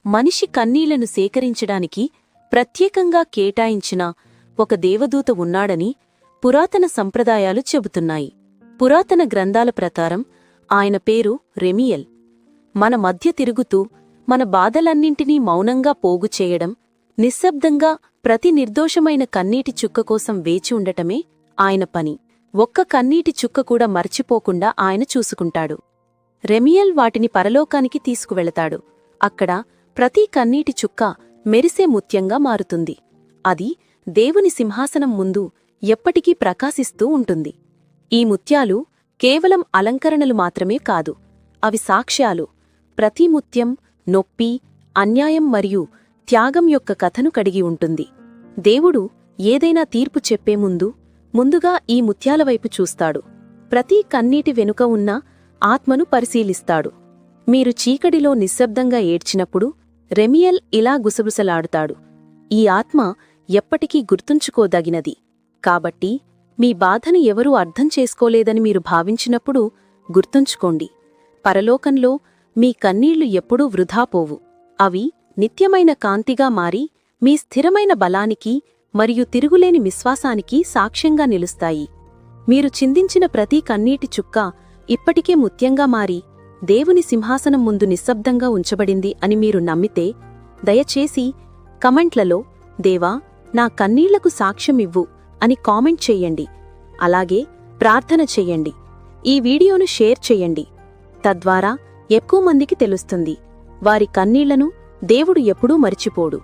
మనిషి కన్నీళ్లను సేకరించడానికి ప్రత్యేకంగా కేటాయించిన ఒక దేవదూత ఉన్నాడని పురాతన సంప్రదాయాలు చెబుతున్నాయి. పురాతన గ్రంథాల ప్రకారం ఆయన పేరు రెమియల్. మన మధ్య తిరుగుతూ మన బాధలన్నింటినీ మౌనంగా పోగు చేయడం, నిశ్శబ్దంగా ప్రతి నిర్దోషమైన కన్నీటి చుక్క కోసం వేచి ఉండటమే ఆయన పని. ఒక్క కన్నీటి చుక్క కూడా మర్చిపోకుండా ఆయన చూసుకుంటాడు. రెమియల్ వాటిని పరలోకానికి తీసుకువెళతాడు. అక్కడ ప్రతి కన్నీటి చుక్క మెరిసే ముత్యంగా మారుతుంది. అది దేవుని సింహాసనం ముందు ఎప్పటికీ ప్రకాశిస్తూ ఉంటుంది. ఈ ముత్యాలు కేవలం అలంకరణలు మాత్రమే కాదు, అవి సాక్ష్యాలు. ప్రతి ముత్యం నొప్పి, అన్యాయం మరియు త్యాగం యొక్క కథను కడిగి ఉంటుంది. దేవుడు ఏదైనా తీర్పు చెప్పే ముందుగా ఈ ముత్యాల వైపు చూస్తాడు. ప్రతి కన్నీటి వెనుక ఉన్న ఆత్మను పరిశీలిస్తాడు. మీరు చీకటిలో నిశ్శబ్దంగా ఏడ్చినప్పుడు రెమియల్ ఇలా గుసగుసలాడుతాడు: ఈ ఆత్మ ఎప్పటికీ గుర్తుంచుకోదగినది. కాబట్టి మీ బాధను ఎవరూ అర్థం చేసుకోలేదని మీరు భావించినప్పుడు గుర్తుంచుకోండి, పరలోకంలో మీ కన్నీళ్లు ఎప్పుడూ వృధాపోవు. అవి నిత్యమైన కాంతిగా మారి మీ స్థిరమైన బలానికి మరియు తిరుగులేని విశ్వాసానికి సాక్ష్యంగా నిలుస్తాయి. మీరు చిందించిన ప్రతి కన్నీటి చుక్క ఇప్పటికే ముత్యంగా మారి దేవుని సింహాసనం ముందు నిశ్శబ్దంగా ఉంచబడింది అని మీరు నమ్మితే, దయచేసి కమెంట్లలో దేవా, నా కన్నీళ్లకు సాక్ష్యమివ్వు అని కామెంట్ చెయ్యండి. అలాగే ప్రార్థన చెయ్యండి. ఈ వీడియోను షేర్ చెయ్యండి. తద్వారా ఎక్కువ మందికి తెలుస్తుంది. వారి కన్నీళ్లను దేవుడు ఎప్పుడూ మరిచిపోడు.